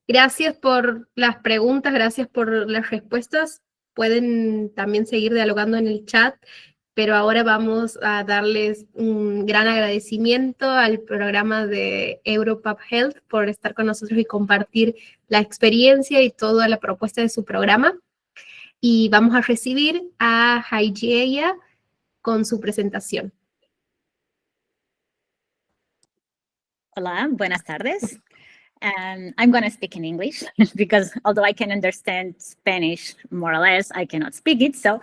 Gracias por las preguntas, gracias por las respuestas. Pueden también seguir dialogando en el chat, pero ahora vamos a darles un gran agradecimiento al programa de Europap Health por estar con nosotros y compartir la experiencia y toda la propuesta de su programa. Y vamos a recibir a Haijeia con su presentación. Hola, buenas tardes. I'm going to speak in English because although I can understand Spanish more or less, I cannot speak it. So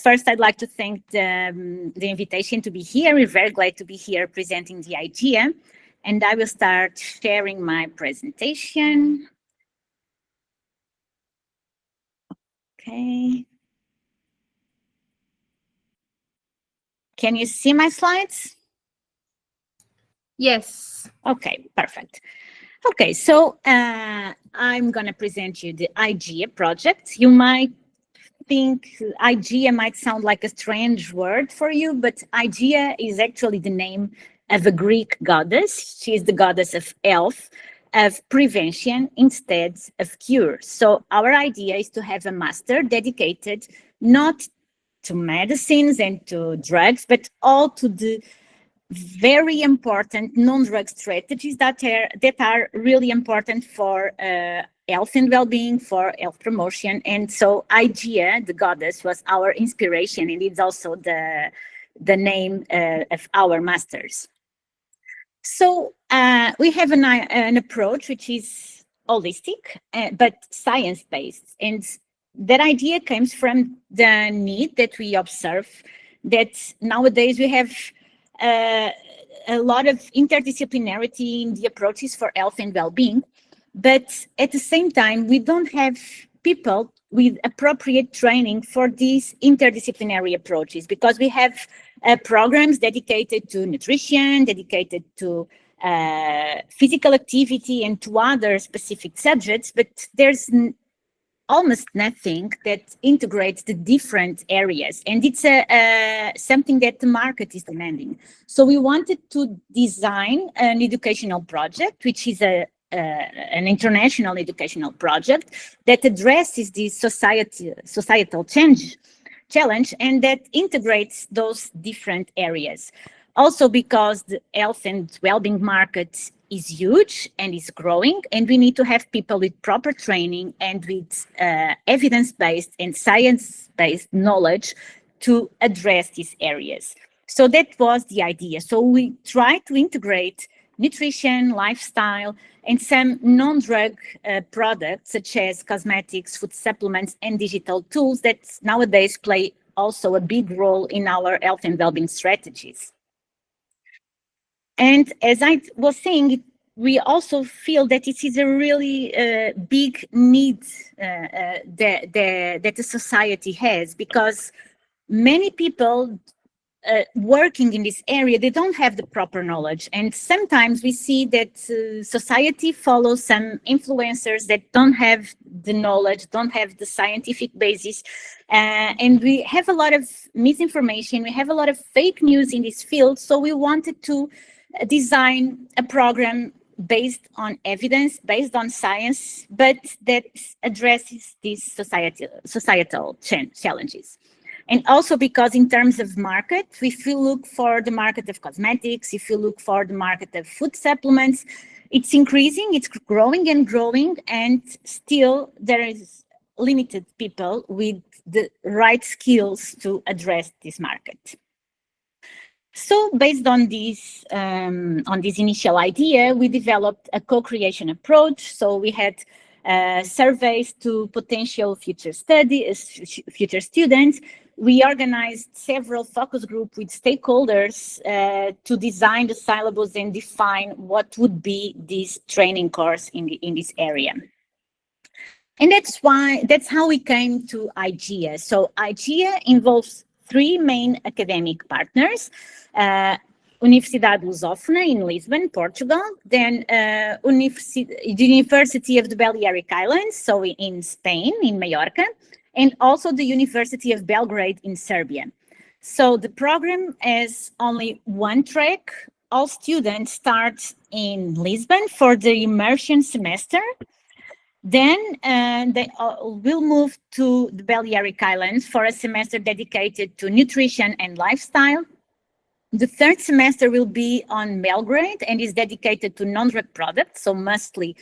first, I'd like to thank the invitation to be here. We're very glad to be here presenting the idea. And I will start sharing my presentation. Okay. Can you see my slides? Yes. Okay, perfect. Okay, so I'm going to present you the IGEA project. You might think IGEA might sound like a strange word for you, but IGEA is actually the name of a Greek goddess. She is the goddess of health, of prevention instead of cure. So our idea is to have a master dedicated not to medicines and to drugs, but all to the very important non-drug strategies that are really important for health and well-being, for health promotion. And so IGEA, the goddess, was our inspiration, and it's also the name of our masters. So we have an approach which is holistic, but science-based. And that idea comes from the need that we observe that nowadays we have a lot of interdisciplinarity in the approaches for health and well-being, but at the same time, we don't have people with appropriate training for these interdisciplinary approaches, because we have programs dedicated to nutrition, dedicated to physical activity and to other specific subjects, but there's almost nothing that integrates the different areas, and it's something that the market is demanding. So we wanted to design an educational project, which is an international educational project that addresses this societal challenge and that integrates those different areas. Also because the health and well-being market is huge and is growing, and we need to have people with proper training and with evidence-based and science-based knowledge to address these areas. So that was the idea. So we tried to integrate nutrition, lifestyle, and some non-drug products such as cosmetics, food supplements, and digital tools that nowadays play also a big role in our health and well-being strategies. And as I was saying, we also feel that it is a really big need that the society has, because many people working in this area, they don't have the proper knowledge. And sometimes we see that society follows some influencers that don't have the knowledge, don't have the scientific basis. And we have a lot of misinformation. We have a lot of fake news in this field. So we wanted to design a program based on evidence, based on science, but that addresses these societal challenges. And also because in terms of market, if you look for the market of cosmetics, if you look for the market of food supplements, it's increasing, it's growing and growing, and still there is limited people with the right skills to address this market. So based on this initial idea, we developed a co-creation approach. So we had surveys to potential future students. We organized several focus groups with stakeholders to design the syllabus and define what would be this training course in this area. And that's how we came to IGEA. So IGEA involves three main academic partners: Universidade Lusófona in Lisbon, Portugal, then the University of the Balearic Islands, so in Spain, in Mallorca, and also the University of Belgrade in Serbia. So the program has only one track. All students start in Lisbon for the immersion semester. Then they will move to the Balearic Islands for a semester dedicated to nutrition and lifestyle. The third semester will be on Belgrade and is dedicated to non-drug products, so mostly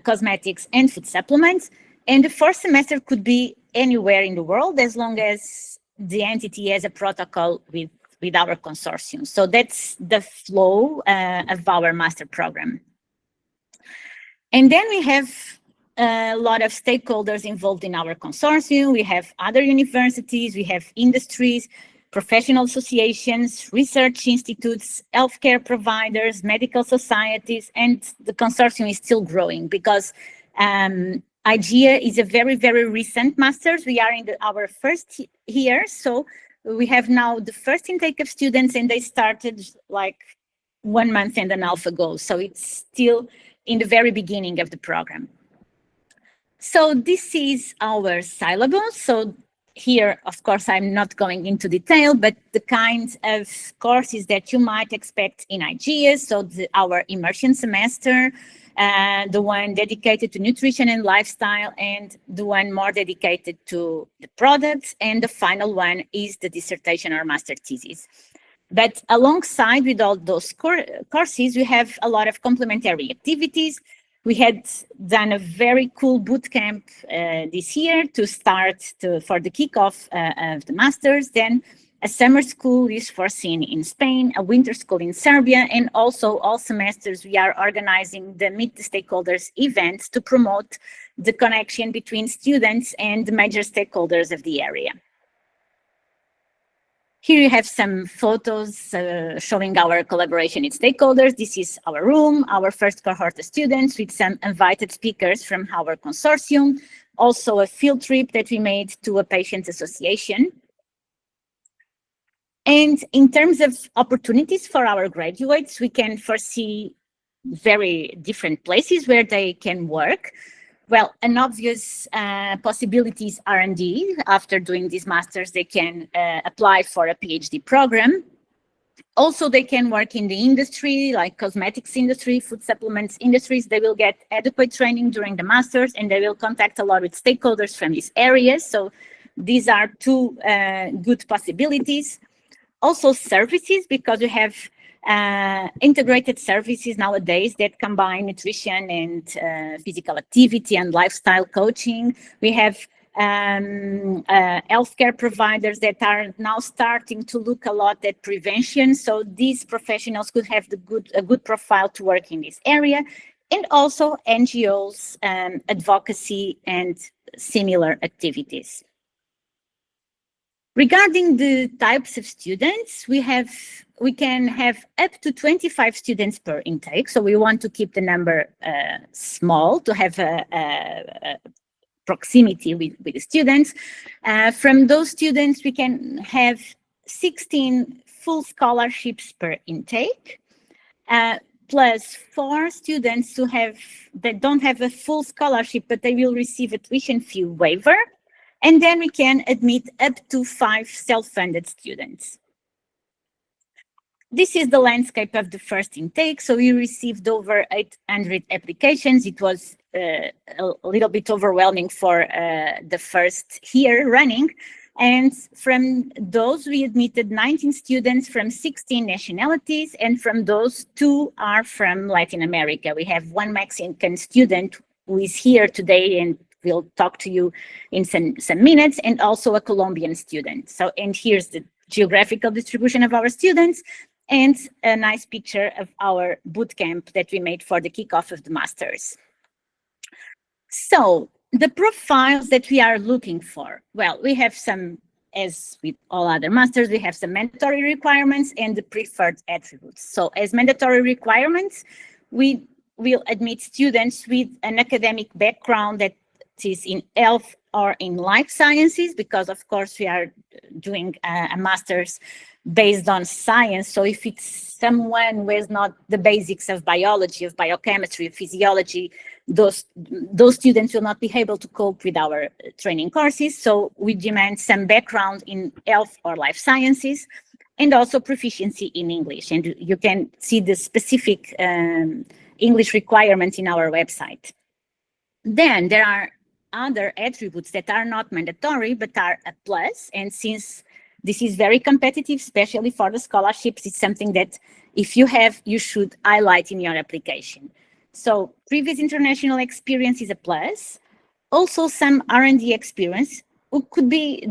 cosmetics and food supplements. And the fourth semester could be anywhere in the world as long as the entity has a protocol with our consortium. So that's the flow of our master program. And then we have a lot of stakeholders involved in our consortium. We have other universities, we have industries, professional associations, research institutes, healthcare providers, medical societies, and the consortium is still growing because IGEA is a very, very recent master's. We are in our first year, so we have now the first intake of students, and they started like 1 month and a half ago. So it's still in the very beginning of the program. So this is our syllabus. So here, of course, I'm not going into detail, but the kinds of courses that you might expect in IGEA. So our immersion semester, the one dedicated to nutrition and lifestyle, and the one more dedicated to the products. And the final one is the dissertation or master thesis. But alongside with all those courses, we have a lot of complementary activities. We had done a very cool boot camp this year to start for the kickoff of the masters. Then a summer school is foreseen in Spain, a winter school in Serbia, and also all semesters we are organizing the Meet the Stakeholders events to promote the connection between students and the major stakeholders of the area. Here you have some photos showing our collaboration with stakeholders. This is our room, our first cohort of students with some invited speakers from our consortium. Also a field trip that we made to a patient association. And in terms of opportunities for our graduates, we can foresee very different places where they can work. Well, an obvious possibility is R&D. After doing these masters, they can apply for a PhD program. Also, they can work in the industry, like cosmetics industry, food supplements industries. They will get adequate training during the masters, and they will contact a lot with stakeholders from these areas. So these are two good possibilities. Also services, because we have integrated services nowadays that combine nutrition and physical activity and lifestyle coaching. We have healthcare providers that are now starting to look a lot at prevention. So these professionals could have a good profile to work in this area. And also NGOs, advocacy and similar activities. Regarding the types of students, we can have up to 25 students per intake. So we want to keep the number small to have a proximity with the students. From those students, we can have 16 full scholarships per intake, plus 4 students that don't have a full scholarship, but they will receive a tuition fee waiver. And then we can admit up to 5 self-funded students. This is the landscape of the first intake. So we received over 800 applications. It was a little bit overwhelming for the first year running. And from those, we admitted 19 students from 16 nationalities. And from those, 2 are from Latin America. We have 1 Mexican student who is here today and we'll talk to you in some minutes, and also a Colombian student. So, and here's the geographical distribution of our students and a nice picture of our boot camp that we made for the kickoff of the masters. So the profiles that we are looking for, well, we have some, as with all other masters, we have some mandatory requirements and the preferred attributes. So as mandatory requirements, we will admit students with an academic background that is in health or in life sciences, because of course we are doing a master's based on science. So if it's someone who has not the basics of biology, of biochemistry, of physiology, those students will not be able to cope with our training courses. So we demand some background in health or life sciences, and also proficiency in English. And you can see the specific English requirement in our website. Then there are other attributes that are not mandatory, but are a plus. And since this is very competitive, especially for the scholarships, it's something that if you have, you should highlight in your application. So previous international experience is a plus. Also some R&D experience could be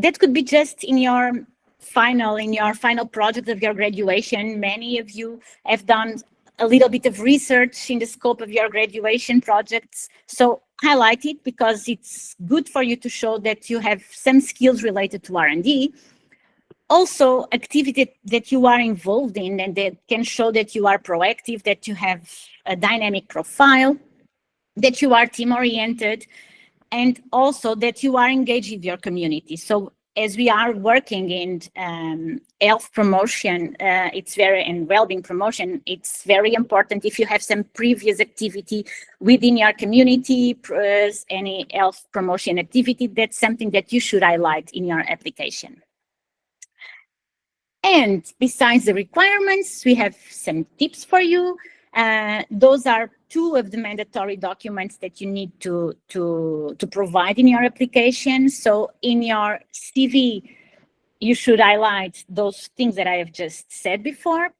just in your final project of your graduation. Many of you have done a little bit of research in the scope of your graduation projects. So highlight it because it's good for you to show that you have some skills related to R&D. Also, activity that you are involved in and that can show that you are proactive, that you have a dynamic profile, that you are team-oriented, and also that you are engaged with your community. So as we are working in health promotion, and well-being promotion, it's very important if you have some previous activity within your community, any health promotion activity, that's something that you should highlight in your application. And besides the requirements, we have some tips for you. Those are two of the mandatory documents that you need to provide in your application. So in your CV, you should highlight those things that I have just said before.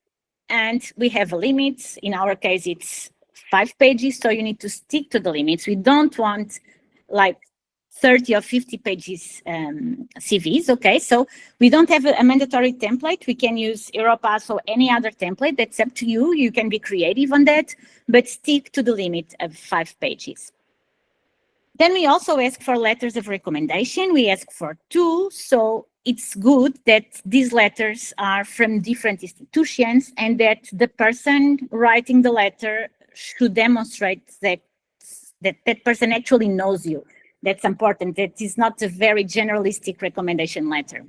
And we have a limit. In our case, it's 5 pages, so you need to stick to the limits. We don't want like 30 or 50 pages CVs, okay? So we don't have a mandatory template. We can use Europass or any other template. That's up to you. You can be creative on that, but stick to the limit of 5 pages. Then we also ask for letters of recommendation. We ask for 2, so it's good that these letters are from different institutions and that the person writing the letter should demonstrate that person actually knows you. That's important. That is not a very generalistic recommendation letter.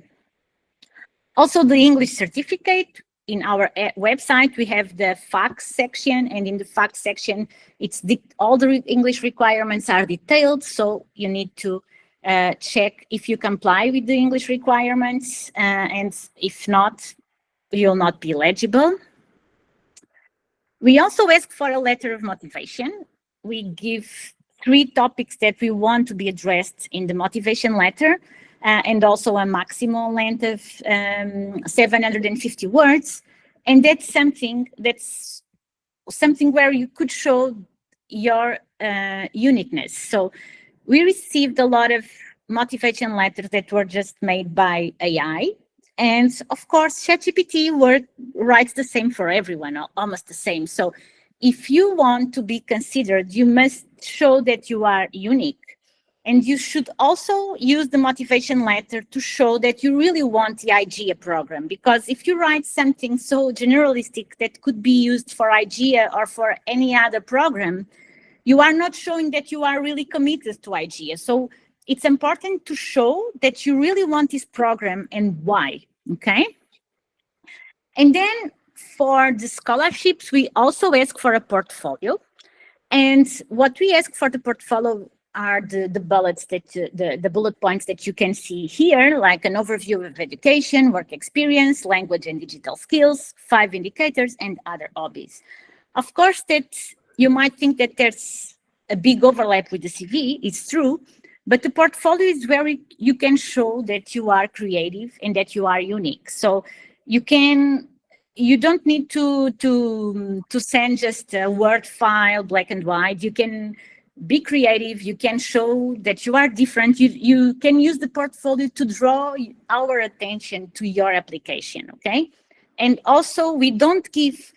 Also, the English certificate. In our website, we have the facts section, and in the facts section, all the English requirements are detailed, so you need to check if you comply with the English requirements, and if not, you'll not be eligible. We also ask for a letter of motivation. We give 3 topics that we want to be addressed in the motivation letter, and also a maximum length of 750 words. And that's something where you could show your uniqueness. So we received a lot of motivation letters that were just made by AI. And of course, ChatGPT writes the same for everyone, almost the same. So if you want to be considered, you must show that you are unique. And you should also use the motivation letter to show that you really want the IGEA program. Because if you write something so generalistic that could be used for IGEA or for any other program, you are not showing that you are really committed to IGEA. So it's important to show that you really want this program and why, okay? And then for the scholarships, we also ask for a portfolio. And what we ask for the portfolio are the bullets the bullet points that you can see here, like an overview of education, work experience, language and digital skills, 5 indicators, and other hobbies. Of course, that you might think that there's a big overlap with the CV. It's true, but the portfolio is where you can show that you are creative and that you are unique. So you don't need to send just a Word file, black and white. You can be creative. You can show that you are different. You can use the portfolio to draw our attention to your application, okay? And also, we don't give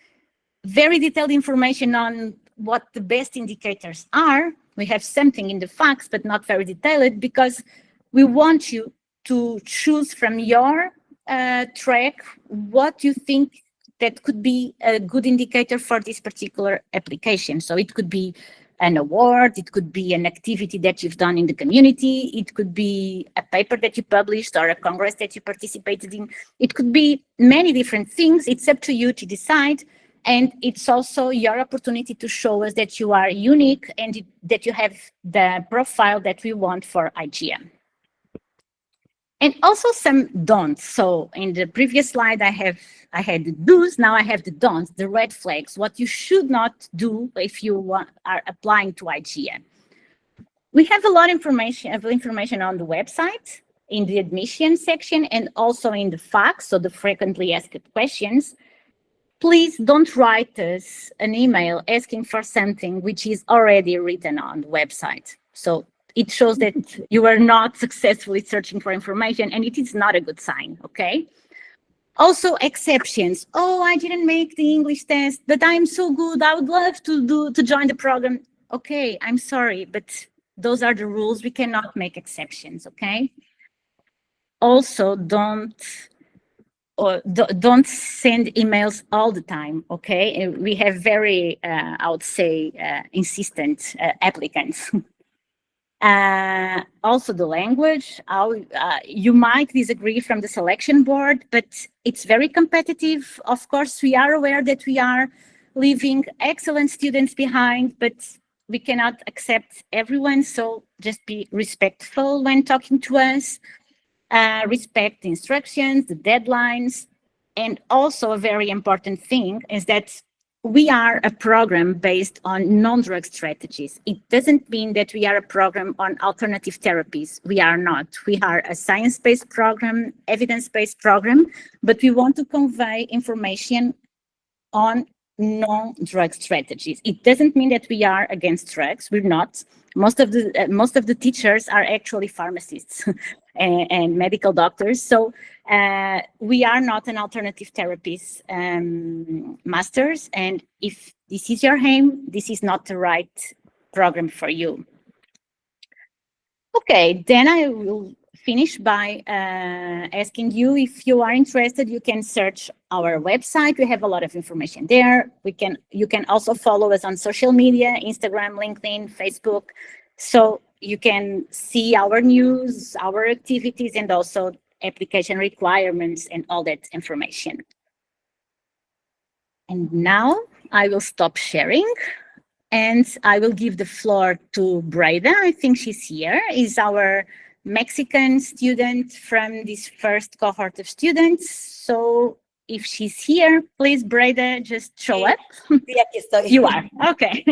very detailed information on what the best indicators are. We have something in the facts, but not very detailed, because we want you to choose from your track what you think that could be a good indicator for this particular application. So it could be an award, it could be an activity that you've done in the community, it could be a paper that you published or a congress that you participated in. It could be many different things. It's up to you to decide. And it's also your opportunity to show us that you are unique and that you have the profile that we want for IGEA. And also some don'ts. So in the previous slide, I had the do's, now I have the don'ts, the red flags, what you should not do if you are applying to IGEA. We have a lot of information on the website, in the admission section, and also in the facts, so the frequently asked questions. Please don't write us an email asking for something which is already written on the website. So it shows that you are not successfully searching for information, and it is not a good sign, okay? Also, exceptions. Oh, I didn't make the English test, but I'm so good. I would love to join the program. Okay, I'm sorry, but those are the rules. We cannot make exceptions, okay? Also, don't send emails all the time, okay? We have very, I would say, insistent applicants. Also the language, you might disagree from the selection board, but it's very competitive. Of course, we are aware that we are leaving excellent students behind, but we cannot accept everyone, so just be respectful when talking to us. Respect the instructions, the deadlines, and also a very important thing is that we are a program based on non-drug strategies. It doesn't mean that we are a program on alternative therapies. We are not. We are a science-based program, evidence-based program, but we want to convey information on non-drug strategies. It doesn't mean that we are against drugs. We're not. Most of the teachers are actually pharmacists and medical doctors. So we are not an alternative therapies masters. And if this is your aim, this is not the right program for you. Okay, then I will finish by asking you, if you are interested, you can search our website. We have a lot of information there. You can also follow us on social media, Instagram, LinkedIn, Facebook. So you can see our news, our activities, and also application requirements and all that information. And now I will stop sharing. And I will give the floor to Braida. I think she's here. Is our Mexican student from this first cohort of students. So if she's here, please, Braida, just show up. Sí, aquí estoy. You are. Okay.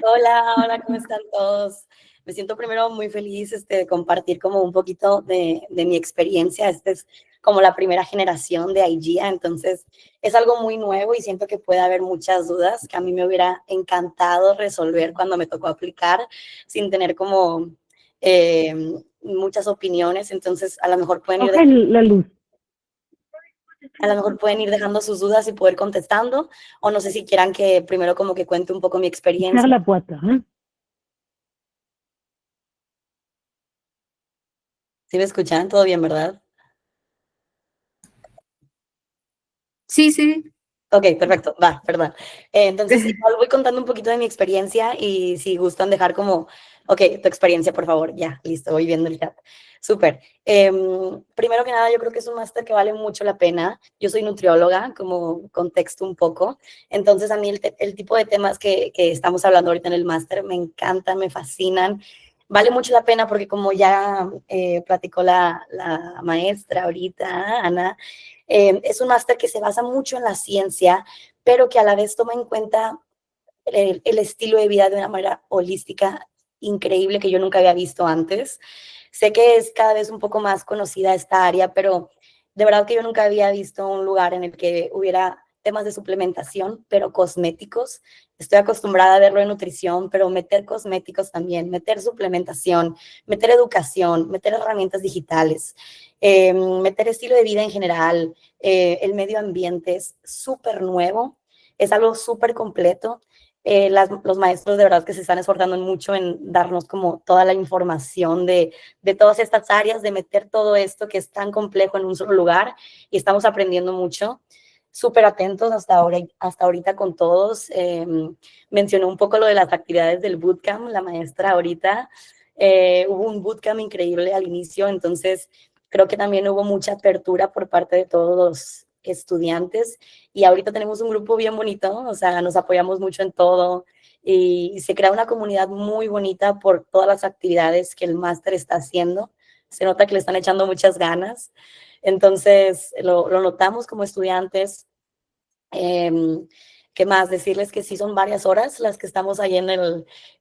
Hola, ¿cómo están todos? Me siento primero muy feliz de compartir como un poquito de mi experiencia. Es como la primera generación de IGEA, entonces es algo muy nuevo y siento que puede haber muchas dudas que a mí me hubiera encantado resolver cuando me tocó aplicar sin tener como muchas opiniones. Entonces a lo mejor pueden ir dejando sus dudas y poder contestando, o no sé si quieran que primero como que cuente un poco mi experiencia. La puerta, ¿eh? ¿Sí me escuchan? ¿Todo bien, verdad? Sí, sí. Ok, perfecto, va, perdón. Entonces, igual voy contando un poquito de mi experiencia y si gustan dejar como, ok, tu experiencia, por favor, ya, listo, voy viendo el chat. Súper. Primero que nada, yo creo que es un máster que vale mucho la pena. Yo soy nutrióloga, como contexto un poco. Entonces, a mí el tipo de temas que estamos hablando ahorita en el máster me encantan, me fascinan. Vale mucho la pena porque como ya platicó la maestra ahorita, Ana, es un máster que se basa mucho en la ciencia, pero que a la vez toma en cuenta el estilo de vida de una manera holística increíble que yo nunca había visto antes. Sé que es cada vez un poco más conocida esta área, pero de verdad que yo nunca había visto un lugar en el que hubiera temas de suplementación, pero cosméticos. Estoy acostumbrada a verlo en nutrición, pero meter cosméticos también, meter suplementación, meter educación, meter herramientas digitales, meter estilo de vida en general, el medio ambiente es súper nuevo, es algo súper completo. Los maestros de verdad que se están esforzando mucho en darnos como toda la información de todas estas áreas, de meter todo esto que es tan complejo en un solo lugar, y estamos aprendiendo mucho. Súper atentos hasta ahorita con todos. Mencionó un poco lo de las actividades del bootcamp, la maestra ahorita. Hubo un bootcamp increíble al inicio, entonces creo que también hubo mucha apertura por parte de todos los estudiantes, y ahorita tenemos un grupo bien bonito, o sea, nos apoyamos mucho en todo y se crea una comunidad muy bonita por todas las actividades que el máster está haciendo. Se nota que le están echando muchas ganas. Entonces, lo notamos como estudiantes. ¿qué más? Decirles que sí son varias horas las que estamos ahí en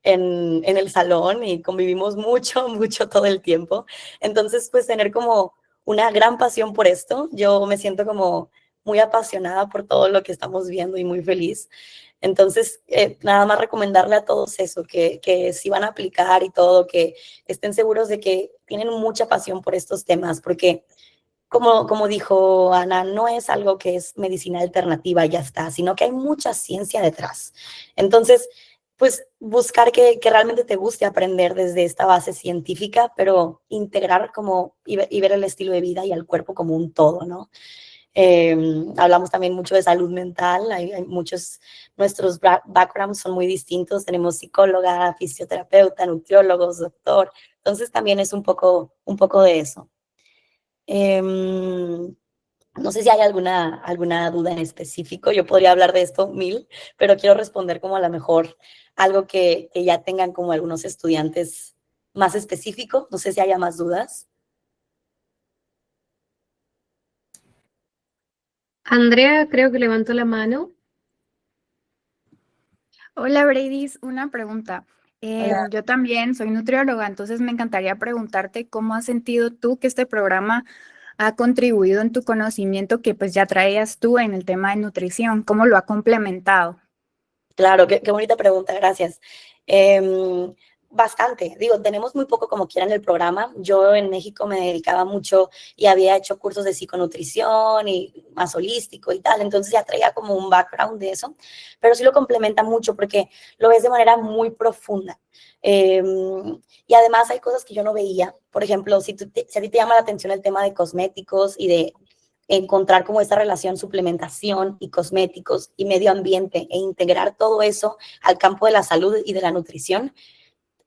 el salón y convivimos mucho, mucho todo el tiempo. Entonces, pues tener como una gran pasión por esto. Yo me siento como muy apasionada por todo lo que estamos viendo y muy feliz. Entonces, nada más recomendarle a todos eso, que si van a aplicar y todo, que estén seguros de que tienen mucha pasión por estos temas, porque como dijo Ana, no es algo que es medicina alternativa y ya está, sino que hay mucha ciencia detrás. Entonces, pues buscar que realmente te guste aprender desde esta base científica, pero integrar como y ver el estilo de vida y al cuerpo como un todo, ¿no? Hablamos también mucho de salud mental, hay muchos, nuestros backgrounds son muy distintos, tenemos psicóloga, fisioterapeuta, nutriólogos, doctor, entonces también es un poco de eso. No sé si hay alguna duda en específico, yo podría hablar de esto mil, pero quiero responder como a lo mejor algo que ya tengan como algunos estudiantes más específico, no sé si haya más dudas. Andrea creo que levantó la mano. Hola, Bradys, una pregunta. Hola. Yo también soy nutrióloga, entonces me encantaría preguntarte cómo has sentido tú que este programa ha contribuido en tu conocimiento que pues ya traías tú en el tema de nutrición, cómo lo ha complementado. Claro, qué bonita pregunta, gracias. Bastante, digo, tenemos muy poco como quiera en el programa. Yo en México me dedicaba mucho y había hecho cursos de psiconutrición y más holístico y tal, entonces ya traía como un background de eso, pero sí lo complementa mucho porque lo ves de manera muy profunda. Y además hay cosas que yo no veía. Por ejemplo, si a ti te llama la atención el tema de cosméticos y de encontrar como esta relación suplementación y cosméticos y medio ambiente e integrar todo eso al campo de la salud y de la nutrición,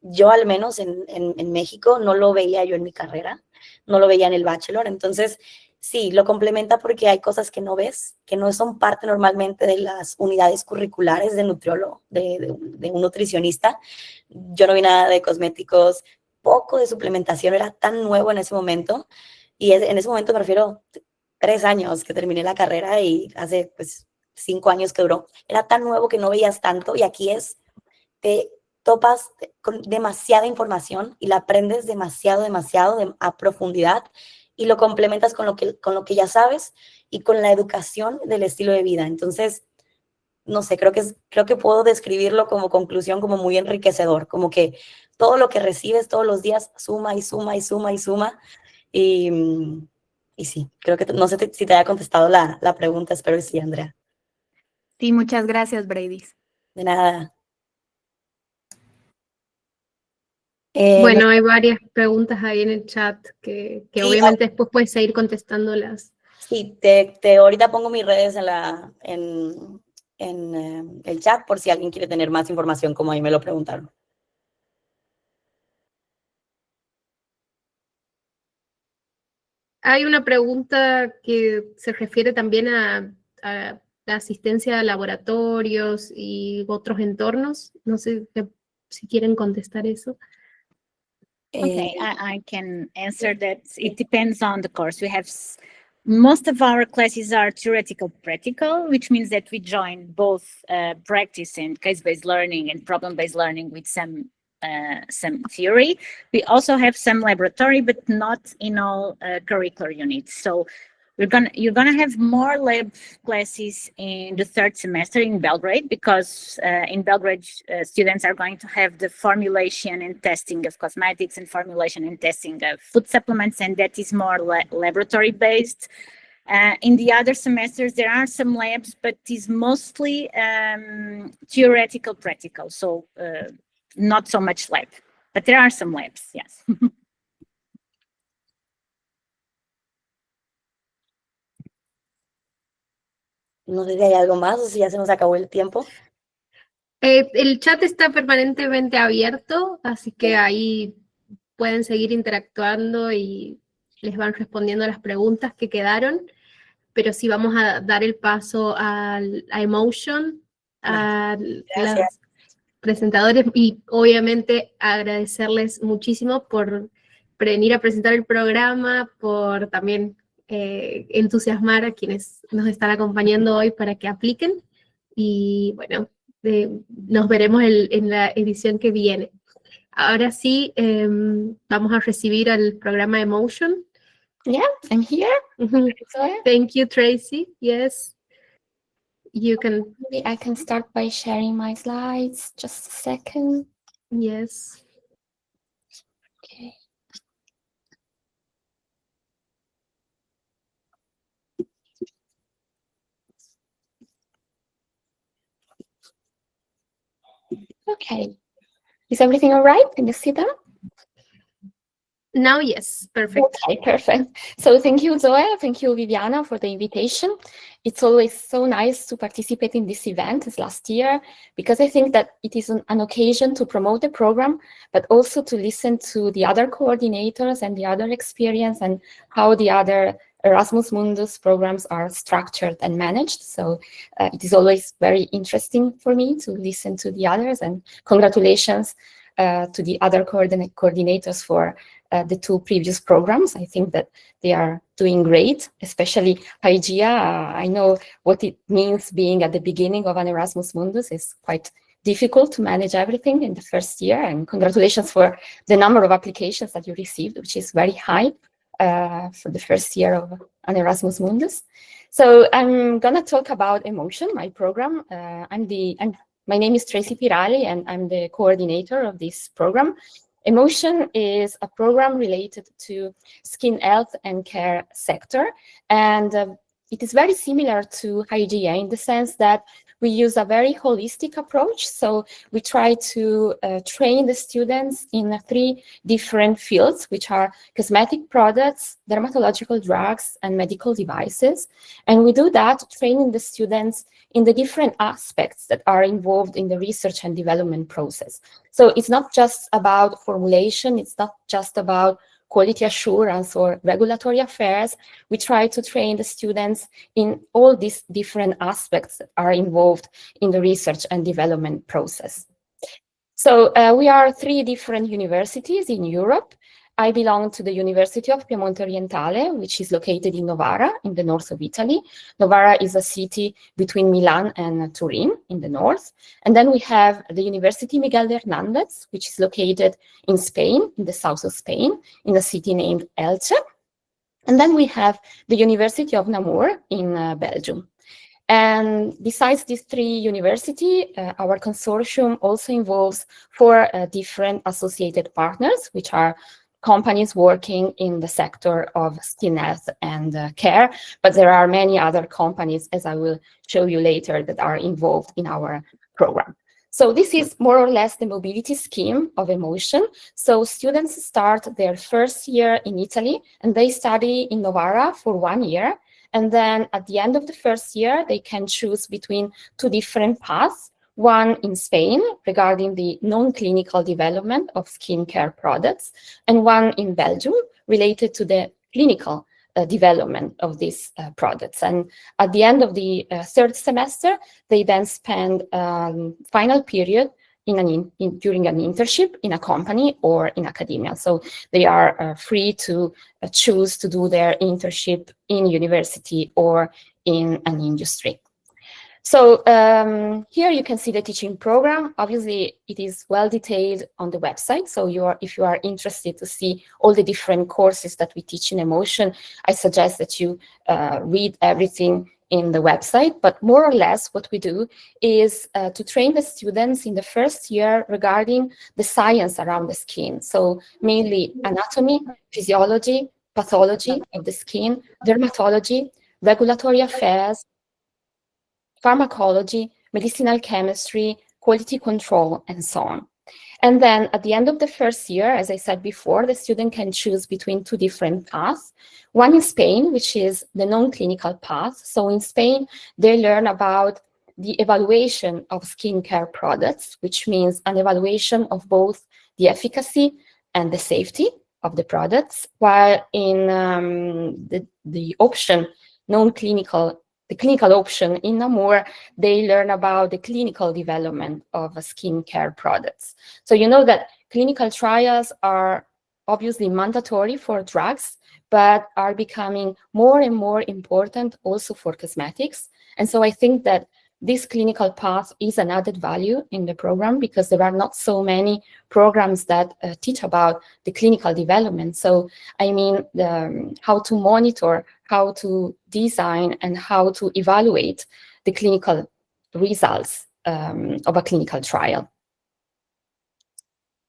yo al menos en México no lo veía yo en mi carrera, no lo veía en el bachelor, entonces sí, lo complementa porque hay cosas que no ves, que no son parte normalmente de las unidades curriculares de nutriólogo, de un nutricionista. Yo no vi nada de cosméticos, poco de suplementación, era tan nuevo en ese momento, y en ese momento me refiero 3 años que terminé la carrera y hace pues 5 años que duró, era tan nuevo que no veías tanto, y aquí te topas con demasiada información y la aprendes demasiado, a profundidad, y lo complementas con lo que ya sabes y con la educación del estilo de vida. Entonces, no sé, creo que puedo describirlo como conclusión como muy enriquecedor, como que todo lo que recibes todos los días suma y suma y suma y suma. Y, y sí, creo que no sé si te haya contestado la pregunta, espero que sí, Andrea. Sí, muchas gracias, Bradys. De nada. Bueno, hay varias preguntas ahí en el chat que Sí, obviamente después puedes seguir contestándolas. sí, ahorita pongo mis redes en el chat por si alguien quiere tener más información, como ahí me lo preguntaron. Hay una pregunta que se refiere también a la asistencia a laboratorios y otros entornos. No sé si quieren contestar eso. Okay, I can answer that. It depends on the course. We have most of our classes are theoretical practical, which means that we join both practice and case-based learning and problem-based learning with some theory. We also have some laboratory, but not in all curricular units. So you're gonna have more lab classes in the third semester in Belgrade, because in Belgrade students are going to have the formulation and testing of cosmetics and formulation and testing of food supplements, and that is more laboratory based. In the other semesters, there are some labs, but it's mostly theoretical practical, so not so much lab, but there are some labs, yes. No sé si hay algo más o si ya se nos acabó el tiempo. El chat está permanentemente abierto, así que ahí pueden seguir interactuando y les van respondiendo a las preguntas que quedaron, pero sí vamos a dar el paso a Emotion, a los presentadores, y obviamente agradecerles muchísimo por venir a presentar el programa, por también entusiasmar a quienes nos están acompañando hoy para que apliquen. Y bueno, nos veremos en la edición que viene. Ahora sí, vamos a recibir al programa Emotion. Yeah, I'm here. Thank you, Tracy. Yes, you can. Maybe I can start by sharing my slides. Just a second. Yes. Okay. Okay. Is everything all right? Can you see them? Now, yes, perfect. Okay, perfect. So thank you, Zoe. Thank you, Viviana, for the invitation. It's always so nice to participate in this event as last year, because I think that it is an occasion to promote the program, but also to listen to the other coordinators and the other experience and how the other Erasmus Mundus programs are structured and managed. So it is always very interesting for me to listen to the others, and congratulations to the other coordinators for the two previous programs. I think that they are doing great, especially Hygia. I know what it means being at the beginning of an Erasmus Mundus. Is quite difficult to manage everything in the first year, and congratulations for the number of applications that you received, which is very high for the first year of an Erasmus Mundus. So I'm gonna talk about Emotion, my program. My name is Tracy Pirali, and I'm the coordinator of this program. Emotion is a program related to skin health and care sector, and it is very similar to Hygia in the sense that we use a very holistic approach. So we try to train the students in 3 different fields, which are cosmetic products, dermatological drugs, and medical devices. And we do that training the students in the different aspects that are involved in the research and development process. So it's not just about formulation, it's not just about quality assurance or regulatory affairs. We try to train the students in all these different aspects that are involved in the research and development process. So we are 3 different universities in Europe. I belong to the University of Piemonte Orientale, which is located in Novara, in the north of Italy. Novara is a city between Milan and Turin, in the north. And then we have the University Miguel de Hernández, which is located in Spain, in the south of Spain, in a city named Elche. And then we have the University of Namur in Belgium. And besides these 3 universities, our consortium also involves 4 different associated partners, which are companies working in the sector of skin health and care, but there are many other companies, as I will show you later, that are involved in our program. So this is more or less the mobility scheme of Emotion. So students start their first year in Italy, and they study in Novara for 1 year. And then at the end of the first year, they can choose between 2 different paths. One in Spain regarding the non-clinical development of skincare products, and one in Belgium related to the clinical development of these products. And at the end of the 3rd semester, they then spend final period during an internship in a company or in academia. So they are free to choose to do their internship in university or in an industry. So here you can see the teaching program. Obviously, it is well detailed on the website. So if you are interested to see all the different courses that we teach in Emotion, I suggest that you read everything in the website. But more or less what we do is to train the students in the first year regarding the science around the skin. So mainly anatomy, physiology, pathology of the skin, dermatology, regulatory affairs, pharmacology, medicinal chemistry, quality control, and so on. And then at the end of the first year, as I said before, the student can choose between 2 different paths. One in Spain, which is the non-clinical path. So in Spain, they learn about the evaluation of skincare products, which means an evaluation of both the efficacy and the safety of the products, while in the option non-clinical, the clinical option in Namur, they learn about the clinical development of skincare products. So you know that clinical trials are obviously mandatory for drugs, but are becoming more and more important also for cosmetics. And so I think that this clinical path is an added value in the program because there are not so many programs that teach about the clinical development. So, I mean, how to monitor, how to design, and how to evaluate the clinical results of a clinical trial.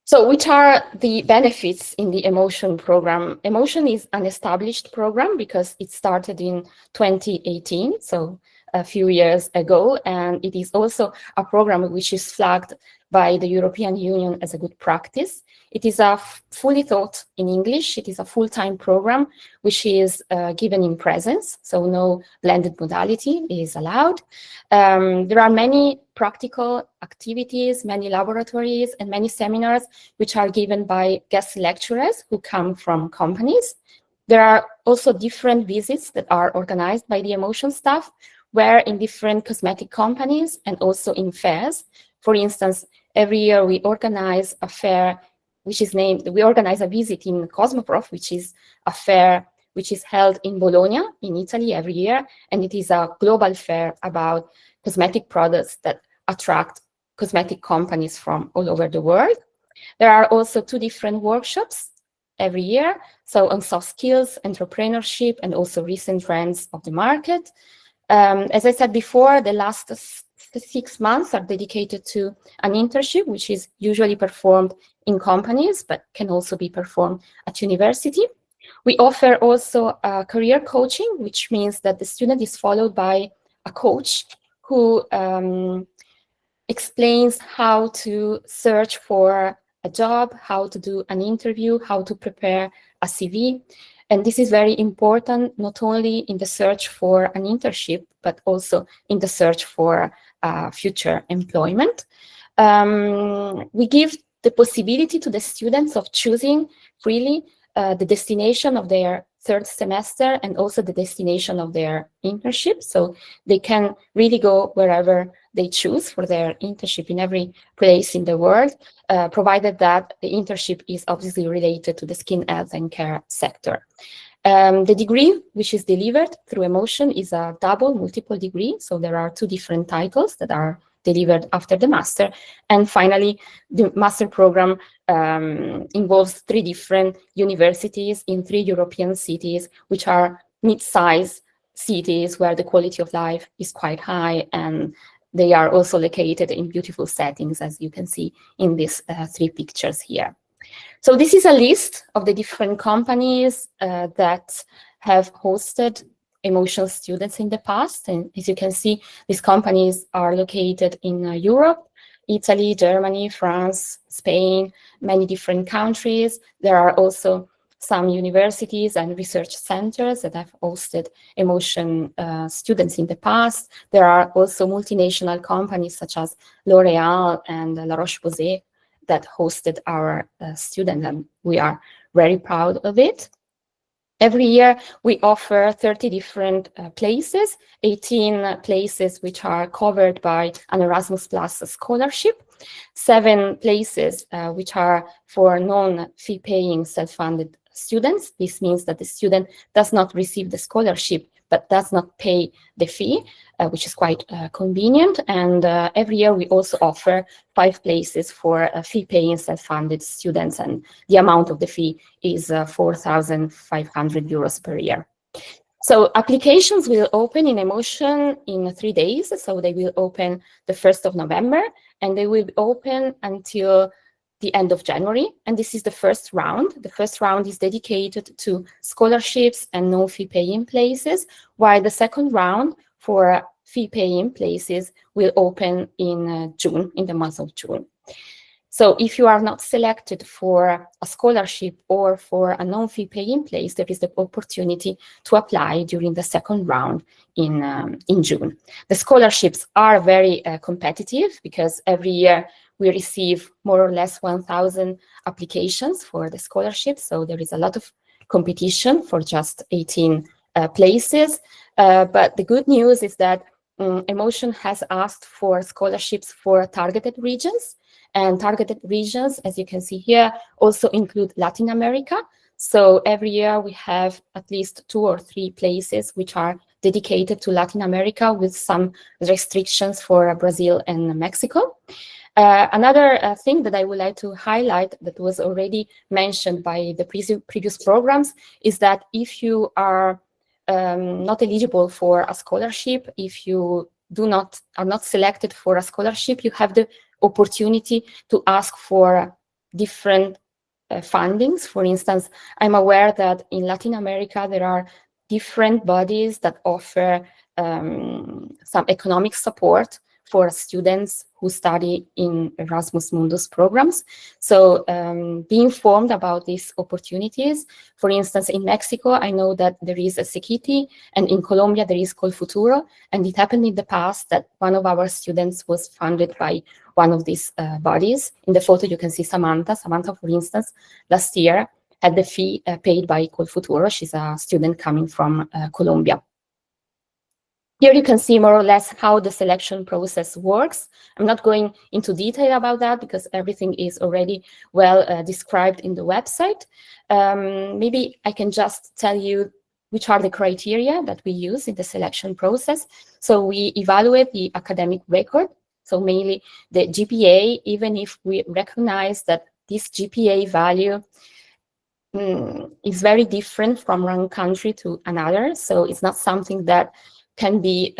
So which are the benefits in the Emotion program? Emotion is an established program because it started in 2018, so a few years ago, and it is also a program which is flagged by the European Union as a good practice. It is fully taught in English. It is a full-time program which is given in presence, so no blended modality is allowed. There are many practical activities, many laboratories, and many seminars which are given by guest lecturers who come from companies. There are also different visits that are organized by the Emotion staff, where in different cosmetic companies and also in fairs. For instance, every year we organize a fair which is named, we organize a visit in Cosmoprof, which is a fair which is held in Bologna, in Italy, every year. And it is a global fair about cosmetic products that attract cosmetic companies from all over the world. There are also 2 different workshops every year. So on soft skills, entrepreneurship, and also recent trends of the market. As I said before, the last 6 months are dedicated to an internship, which is usually performed in companies, but can also be performed at university. We offer also career coaching, which means that the student is followed by a coach who explains how to search for a job, how to do an interview, how to prepare a CV. And this is very important, not only in the search for an internship, but also in the search for future employment. We give the possibility to the students of choosing freely the destination of their 3rd semester and also the destination of their internship. So they can really go wherever they choose for their internship in every place in the world, provided that the internship is obviously related to the skin health and care sector. The degree which is delivered through Emotion is a double multiple degree. So there are 2 different titles that are delivered after the master. And finally, the master program involves 3 different universities in 3 European cities, which are mid-sized cities where the quality of life is quite high, and they are also located in beautiful settings, as you can see in these 3 pictures here. So this is a list of the different companies that have hosted Emotion students in the past. And as you can see, these companies are located in Europe, Italy, Germany, France, Spain, many different countries. There are also some universities and research centers that have hosted Emotion students in the past. There are also multinational companies such as L'Oréal and La Roche-Posay that hosted our students, and we are very proud of it. Every year, we offer 30 different places, 18 places which are covered by an Erasmus Plus scholarship, 7 places which are for non-fee paying self-funded students. This means that the student does not receive the scholarship, but does not pay the fee, which is quite convenient. And every year we also offer 5 places for fee-paying self-funded students, and the amount of the fee is 4,500 euros per year. So applications will open in Emotion in 3 days. So they will open the 1st of November, and they will be open until the end of January. And this is the first round. The first round is dedicated to scholarships and no fee paying places, while the second round for fee paying places will open in June, in the month of June. So if you are not selected for a scholarship or for a non-fee paying place, there is the opportunity to apply during the second round in June. The scholarships are very competitive because every year we receive more or less 1,000 applications for the scholarship. So there is a lot of competition for just 18 places. But the good news is that Emotion has asked for scholarships for targeted regions. And targeted regions, as you can see here, also include Latin America. So every year we have at least 2 or 3 places which are dedicated to Latin America with some restrictions for Brazil and Mexico. Another thing that I would like to highlight that was already mentioned by the previous programs is that if you are not eligible for a scholarship, if you are not selected for a scholarship, you have the opportunity to ask for different fundings. For instance, I'm aware that in Latin America there are different bodies that offer some economic support for students who study in Erasmus Mundus programs. So be informed about these opportunities. For instance, in Mexico, I know that there is a CEQITI, and in Colombia there is Colfuturo, and it happened in the past that one of our students was funded by one of these bodies. In the photo you can see Samantha. Samantha, for instance, last year had the fee paid by Colfuturo. She's a student coming from Colombia. Here you can see more or less how the selection process works. I'm not going into detail about that because everything is already well described in the website. Maybe I can just tell you which are the criteria that we use in the selection process. So we evaluate the academic record, so mainly the GPA, even if we recognize that this GPA value is very different from one country to another. So it's not something that can be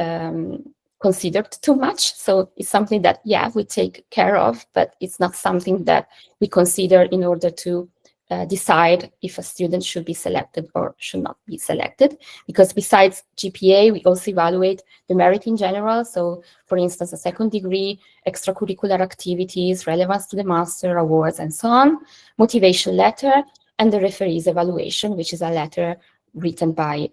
considered too much. So it's something that, yeah, we take care of, but it's not something that we consider in order to decide if a student should be selected or should not be selected. Because besides GPA, we also evaluate the merit in general. So for instance, a second degree, extracurricular activities, relevance to the master, awards, and so on, motivation letter, and the referee's evaluation, which is a letter written by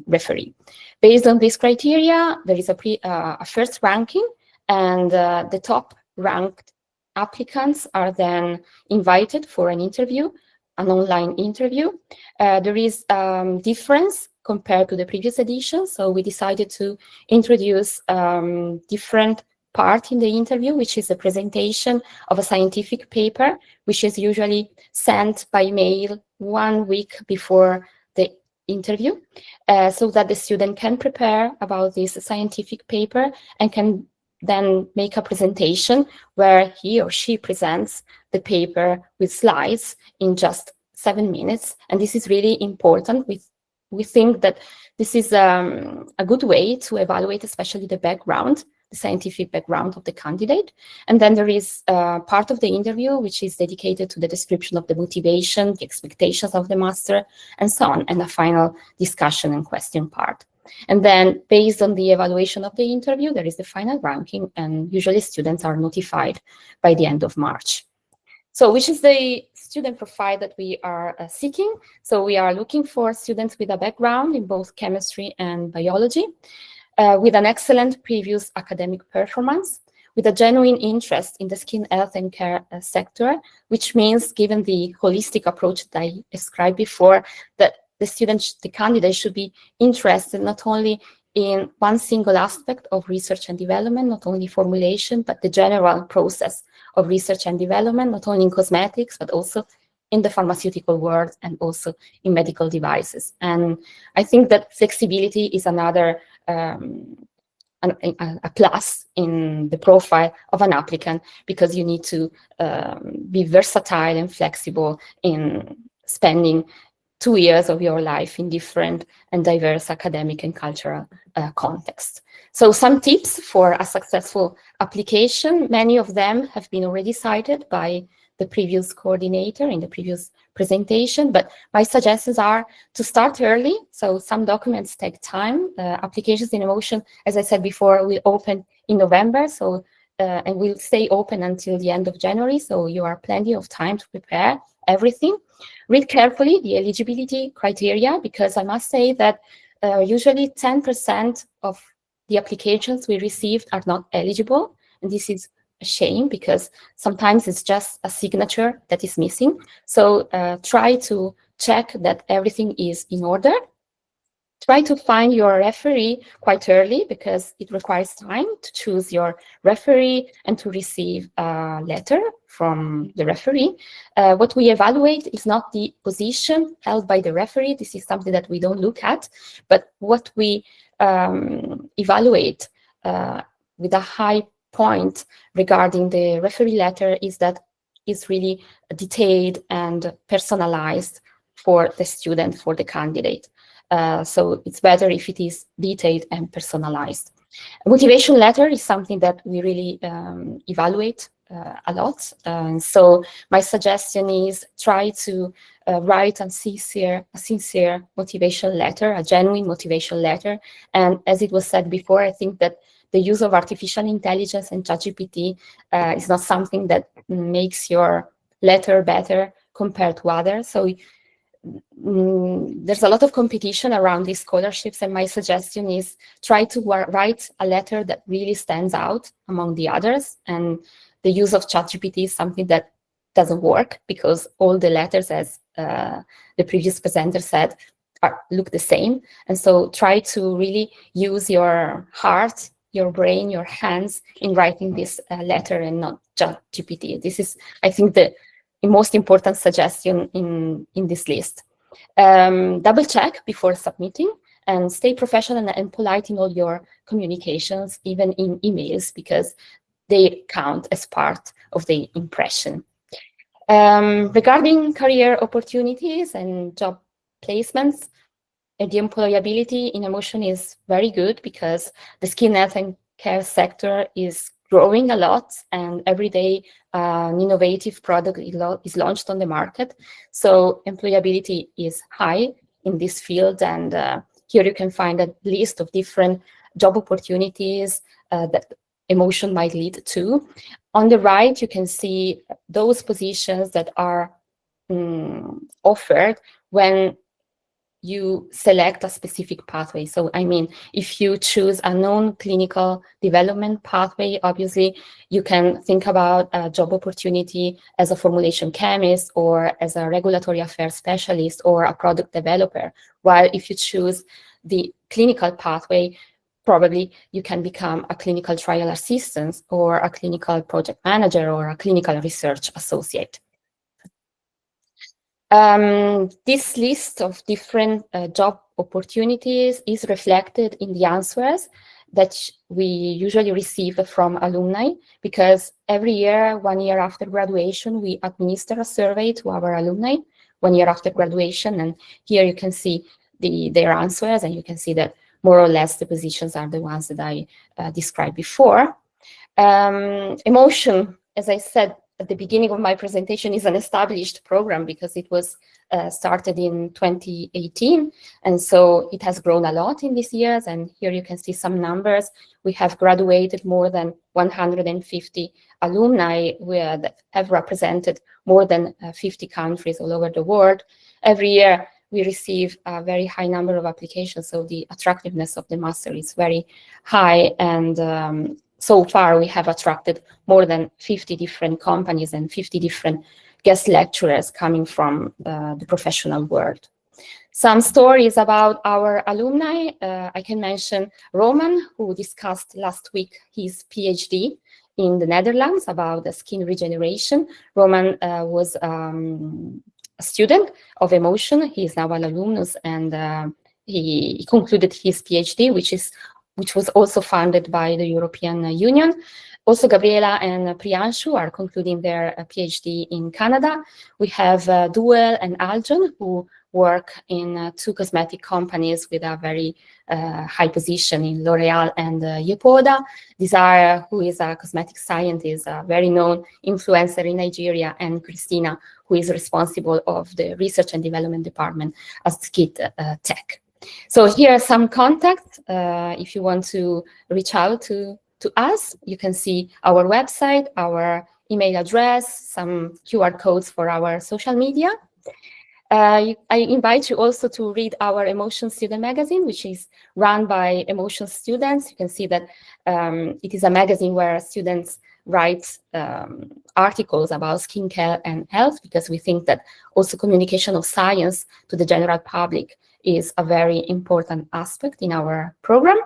referee. Based on this criteria, there is a first ranking, and the top ranked applicants are then invited for an interview, an online interview. There is difference compared to the previous edition, so we decided to introduce different part in the interview, which is a presentation of a scientific paper, which is usually sent by mail 1 week before the interview, so that the student can prepare about this scientific paper and can then make a presentation where he or she presents the paper with slides in just 7 minutes. And this is really important. We think that this is a good way to evaluate especially the background, the scientific background of the candidate. And then there is part of the interview which is dedicated to the description of the motivation, the expectations of the master, and so on, and a final discussion and question part. And then based on the evaluation of the interview, there is the final ranking, and usually students are notified by the end of March. So which is the student profile that we are seeking? So we are looking for students with a background in both chemistry and biology, with an excellent previous academic performance, with a genuine interest in the skin health and care sector, which means, given the holistic approach that I described before, that the candidate should be interested not only in one single aspect of research and development, not only formulation, but the general process of research and development, not only in cosmetics, but also in the pharmaceutical world and also in medical devices. And I think that flexibility is another a plus in the profile of an applicant, because you need to be versatile and flexible in spending 2 years of your life in different and diverse academic and cultural contexts. So some tips for a successful application, many of them have been already cited by the previous coordinator in the previous presentation, but my suggestions are to start early. So some documents take time. Applications in Emotion, as I said before, will open in November, so and will stay open until the end of January, so you have plenty of time to prepare everything. Read carefully the eligibility criteria, because I must say that usually 10% of the applications we received are not eligible, and this is a shame because sometimes it's just a signature that is missing. So try to check that everything is in order. try to find your referee quite early, because it requires time to choose your referee and to receive a letter from the referee. What we evaluate is not the position held by the referee. This is something that we don't look at, but what we evaluate with a high point regarding the referee letter is that it's really detailed and personalized for the student, for the candidate. So it's better if it is detailed and personalized. A motivation letter is something that we really evaluate a lot. So my suggestion is try to write a sincere motivation letter, a genuine motivation letter. And as it was said before, I think that the use of artificial intelligence and ChatGPT is not something that makes your letter better compared to others. So there's a lot of competition around these scholarships, and my suggestion is try to write a letter that really stands out among the others. And the use of ChatGPT is something that doesn't work, because all the letters, as the previous presenter said, look the same. And so try to really use your heart, your brain, your hands in writing this letter, and not ChatGPT. This is, I think, the most important suggestion in this list. Double check before submitting, and stay professional and polite in all your communications, even in emails, because they count as part of the impression. Regarding career opportunities and job placements, the employability in Emotion is very good, because the skin health and care sector is growing a lot, and every day an innovative product is launched on the market. So employability is high in this field, and here you can find a list of different job opportunities that Emotion might lead to. On the right, you can see those positions that are offered when you select a specific pathway. So, I mean, if you choose a non-clinical development pathway, obviously you can think about a job opportunity as a formulation chemist, or as a regulatory affairs specialist, or a product developer. While if you choose the clinical pathway, probably you can become a clinical trial assistant, or a clinical project manager, or a clinical research associate. This list of different job opportunities is reflected in the answers that we usually receive from alumni, because every year, 1 year after graduation, we administer a survey to our alumni 1 year after graduation. And here you can see their answers, and you can see that more or less the positions are the ones that I described before. Emotion, as I said at the beginning of my presentation, is an established program, because it was started in 2018. And so it has grown a lot in these years. And here you can see some numbers. We have graduated more than 150 alumni that have represented more than 50 countries all over the world. Every year, we receive a very high number of applications. So the attractiveness of the master is very high. And so far, we have attracted more than 50 different companies and 50 different guest lecturers coming from the professional world. Some stories about our alumni. I can mention Roman, who discussed last week his PhD in the Netherlands about the skin regeneration. Roman was a student of Emotion. He is now an alumnus, and he concluded his PhD, which was also funded by the European Union. Also, Gabriela and Priyanshu are concluding their PhD in Canada. We have Duel and Aljon, who work in 2 cosmetic companies with a very high position in L'Oreal and Yepoda. Desire, who is a cosmetic scientist, a very known influencer in Nigeria, and Christina, who is responsible of the research and development department at Skit Tech. So here are some contacts. If you want to reach out to us, you can see our website, our email address, some QR codes for our social media. I invite you also to read our Emotion Student Magazine, which is run by Emotion students. You can see that it is a magazine where students write articles about skincare and health, because we think that also communication of science to the general public is a very important aspect in our program.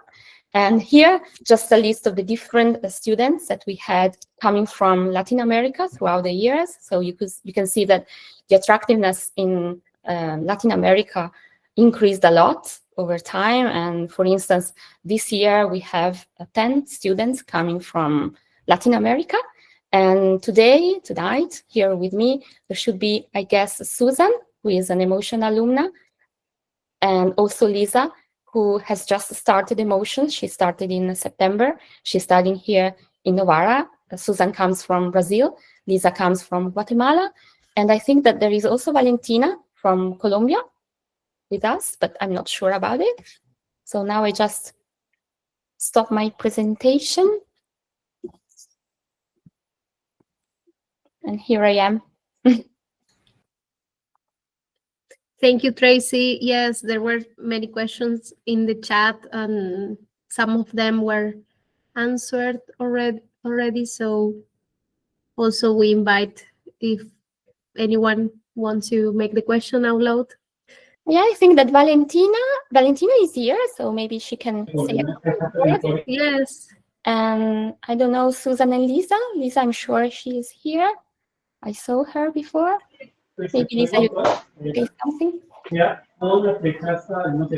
And here, just a list of the different students that we had coming from Latin America throughout the years. So you can see that the attractiveness in Latin America increased a lot over time. And for instance, this year we have 10 students coming from Latin America. And tonight, here with me, there should be, I guess, Susan, who is an emotion alumna, and also Lisa, who has just started emotions. She started in September. She's studying here in Novara. Susan comes from Brazil. Lisa comes from Guatemala. And I think that there is also Valentina from Colombia with us, but I'm not sure about it. So now I just stop my presentation. And here I am. Thank you, Tracy. Yes, there were many questions in the chat, and some of them were answered already. So also we invite if anyone wants to make the question out loud. Yeah, I think that Valentina is here, so maybe she can say a couple of words. Yes. And I don't know, Susan and Lisa. Lisa, I'm sure she is here. I saw her before. Maybe Lisa, you can say something.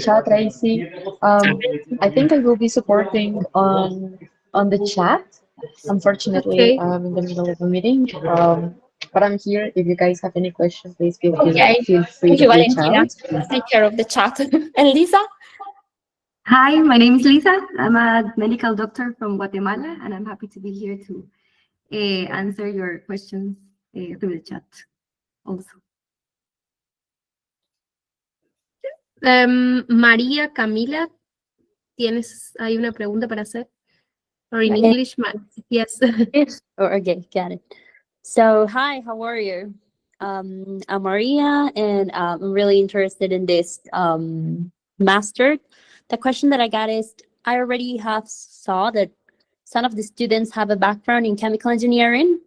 Ciao, Tracy. I think I will be supporting on the chat. Unfortunately, Okay. I'm in the middle of a meeting, but I'm here. If you guys have any questions, please feel free Okay. to Thank you, reach Valentina. out. Take care of the chat. And Lisa? Hi, my name is Lisa. I'm a medical doctor from Guatemala, and I'm happy to be here to answer your questions through the chat also. María Camila, hay una pregunta para hacer? Or in English? Yes. Yes. Okay, got it. So, hi, how are you? I'm Maria, and I'm really interested in this master. The question that I got is, I already have saw that some of the students have a background in chemical engineering.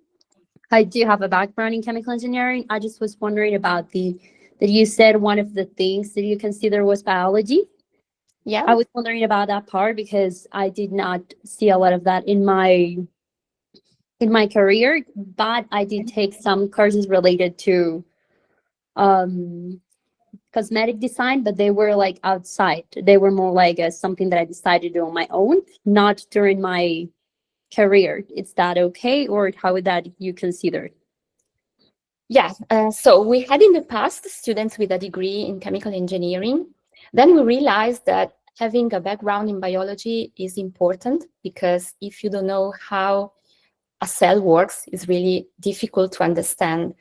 I do have a background in chemical engineering. I just was wondering about that you said one of the things that you consider was biology. Yeah. I was wondering about that part because I did not see a lot of that in my career, but I did take some courses related to cosmetic design, but they were like outside. They were more like something that I decided to do on my own, not during my career. Is that okay, or how would that you consider? Yeah, so we had in the past students with a degree in chemical engineering. Then we realized that having a background in biology is important, because if you don't know how a cell works, it's really difficult to understand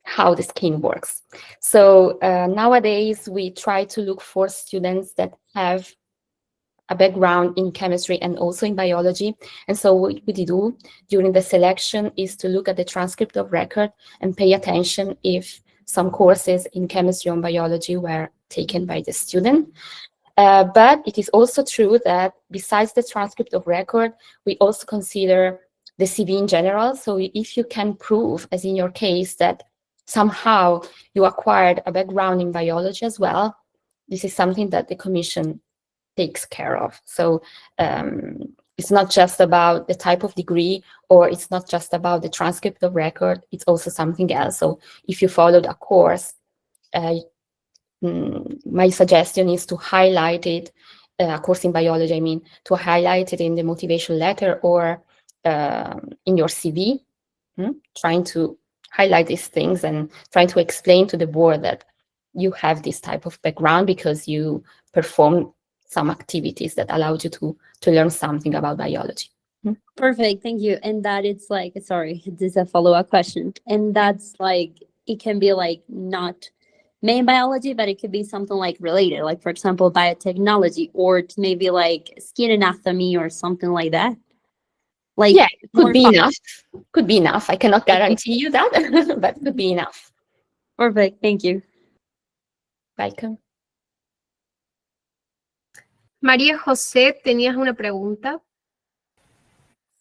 how the skin works. So nowadays we try to look for students that have a background in chemistry and also in biology. And so what we do during the selection is to look at the transcript of record and pay attention if some courses in chemistry and biology were taken by the student. But it is also true that besides the transcript of record, we also consider the CV in general. So if you can prove, as in your case, that somehow you acquired a background in biology as well, this is something that the commission takes care of. So it's not just about the type of degree, or it's not just about the transcript of record, it's also something else. So if you followed a course, my suggestion is to highlight it, a course in biology, I mean, to highlight it in the motivation letter or in your CV, trying to highlight these things and trying to explain to the board that you have this type of background because you perform some activities that allowed you to learn something about biology. Perfect, thank you. And that it's like, sorry, this is a follow-up question. And that's like, it can be like not main biology, but it could be something like related, like for example, biotechnology, or maybe like skin anatomy or something like that. Like, yeah, could be enough. Could be enough. I cannot guarantee you that, but could be enough. Perfect, thank you. Welcome. María José, ¿tenías una pregunta?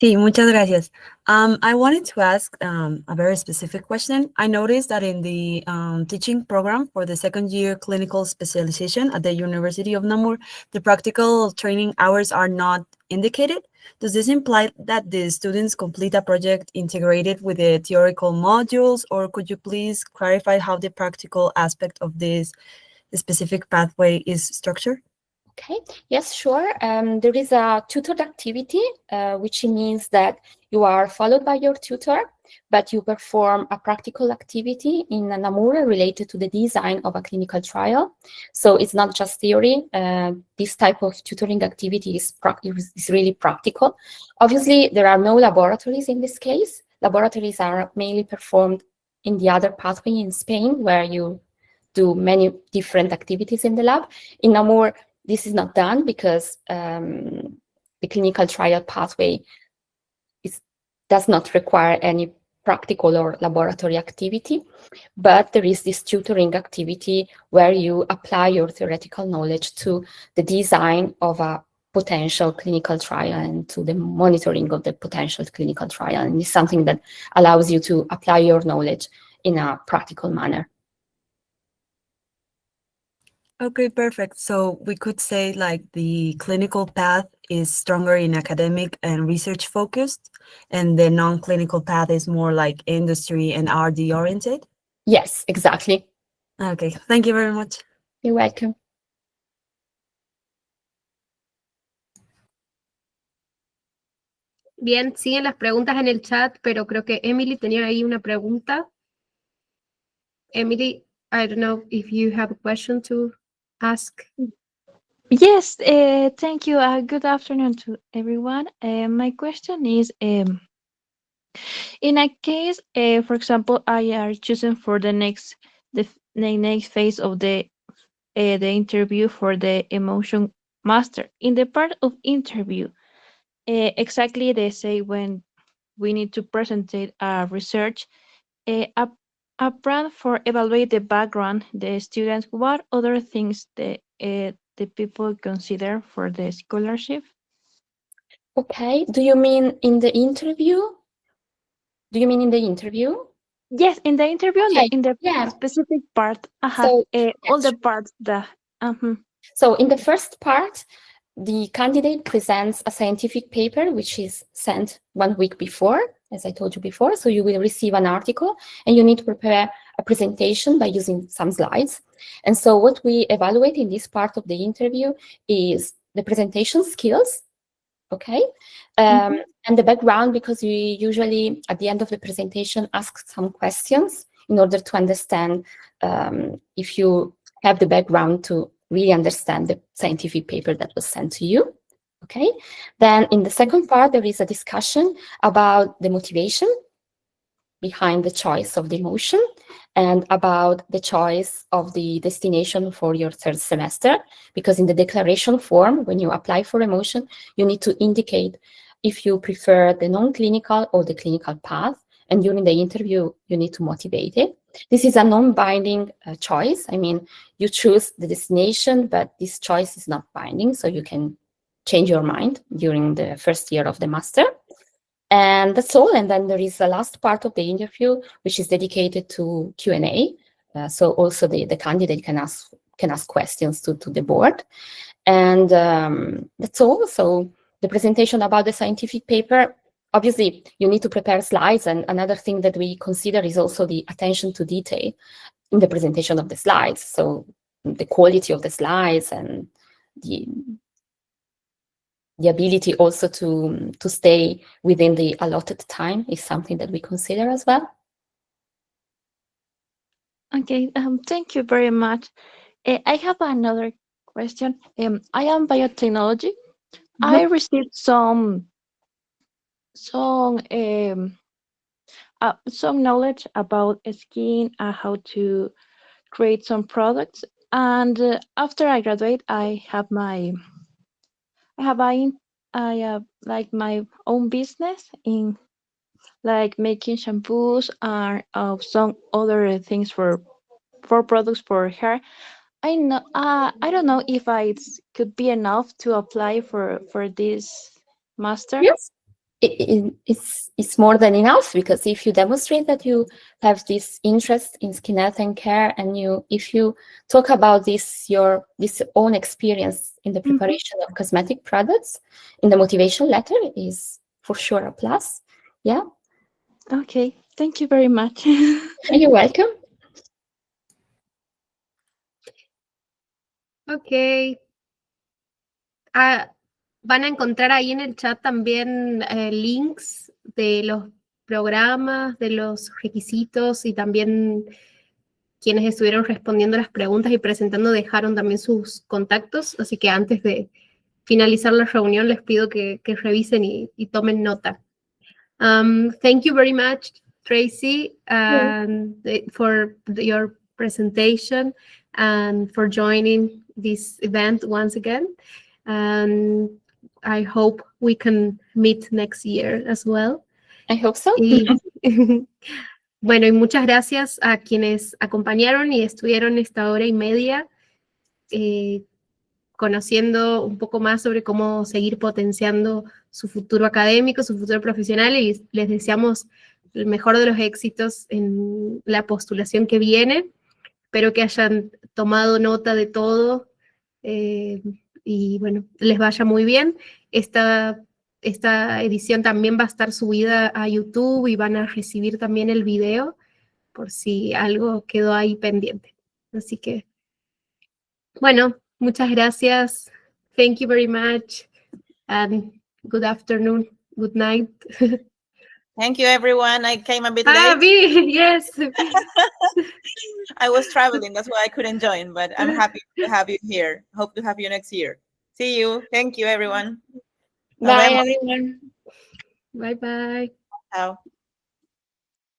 Sí, muchas gracias. I wanted to ask a very specific question. I noticed that in the teaching program for the second year clinical specialization at the University of Namur, the practical training hours are not indicated. Does this imply that the students complete a project integrated with the theoretical modules, or could you please clarify how the practical aspect of this specific pathway is structured? Okay, yes, sure. There is a tutored activity, which means that you are followed by your tutor, but you perform a practical activity in Namur related to the design of a clinical trial. So it's not just theory. This type of tutoring activity is really practical. Obviously, there are no laboratories in this case. Laboratories are mainly performed in the other pathway in Spain, where you do many different activities in the lab. In Namur, this is not done because the clinical trial pathway does not require any practical or laboratory activity, but there is this tutoring activity where you apply your theoretical knowledge to the design of a potential clinical trial and to the monitoring of the potential clinical trial. And it's something that allows you to apply your knowledge in a practical manner. Okay, perfect. So we could say like the clinical path is stronger in academic and research focused, and the non-clinical path is more like industry and R&D oriented? Yes, exactly. Okay, thank you very much. You're welcome. Bien, siguen las preguntas en el chat, pero creo que Emily tenía ahí una pregunta. Emily, I don't know if you have a question to ask. Yes, thank you. Good afternoon to everyone. My question is, in a case, for example, I are choosing for the next phase of the interview for the emotion master. In the part of interview, exactly they say when we need to present a research, a plan for evaluate the background, the students. What other things the people consider for the scholarship? Okay, do you mean in the interview? Do you mean in the interview? Yes, in the interview, Okay, in the yeah. specific part, So, all the yes. parts that. So in the first part, the candidate presents a scientific paper, which is sent 1 week before, as I told you before. So you will receive an article and you need to prepare a presentation by using some slides. And so what we evaluate in this part of the interview is the presentation skills, okay? And the background, because we usually, at the end of the presentation, ask some questions in order to understand if you have the background to really understand the scientific paper that was sent to you, okay? Then in the second part, there is a discussion about the motivation behind the choice of the emotion and about the choice of the destination for your third semester, because in the declaration form, when you apply for emotion, you need to indicate if you prefer the non-clinical or the clinical path, and during the interview, you need to motivate it. This is a non-binding choice. I mean, you choose the destination, but this choice is not binding, so you can change your mind during the first year of the master. And that's all. And then there is the last part of the interview, which is dedicated to Q&A. So also the candidate can ask questions to the board. And that's all. So the presentation about the scientific paper, obviously you need to prepare slides. And another thing that we consider is also the attention to detail in the presentation of the slides. So the quality of the slides and the ability also to stay within the allotted time is something that we consider as well. Okay, thank you very much. I have another question. I am biotechnology. I received some knowledge about skin, how to create some products, and after I graduate, I have like my own business in like making shampoos and some other things for products for hair. I know I don't know if it could be enough to apply for this master. Yes. it's more than enough, because if you demonstrate that you have this interest in skin health and care, and if you talk about this own experience in the preparation of cosmetic products in the motivation letter, is for sure a plus. Yeah. Okay, thank you very much. You're welcome. Ok. Van a encontrar ahí en el chat también links de los programas, de los requisitos, y también quienes estuvieron respondiendo las preguntas y presentando dejaron también sus contactos, así que antes de finalizar la reunión les pido que revisen y tomen nota. Thank you very much, Tracy, for your presentation and for joining this event once again. And I hope we can meet next year as well. I hope so. Bueno, y muchas gracias a quienes acompañaron y estuvieron esta hora y media conociendo un poco más sobre cómo seguir potenciando su futuro académico, su futuro profesional, y les deseamos el mejor de los éxitos en la postulación que viene. Espero que hayan tomado nota de todo y bueno, les vaya muy bien. Esta edición también va a estar subida a YouTube y van a recibir también el video por si algo quedó ahí pendiente. Así que, bueno, muchas gracias. Thank you very much. And good afternoon, good night. Thank you, everyone. I came a bit late. Yes. I was traveling, that's why I couldn't join, but I'm happy to have you here. Hope to have you next year. See you. Thank you, everyone. Bye, everyone. Bye-bye. Ciao.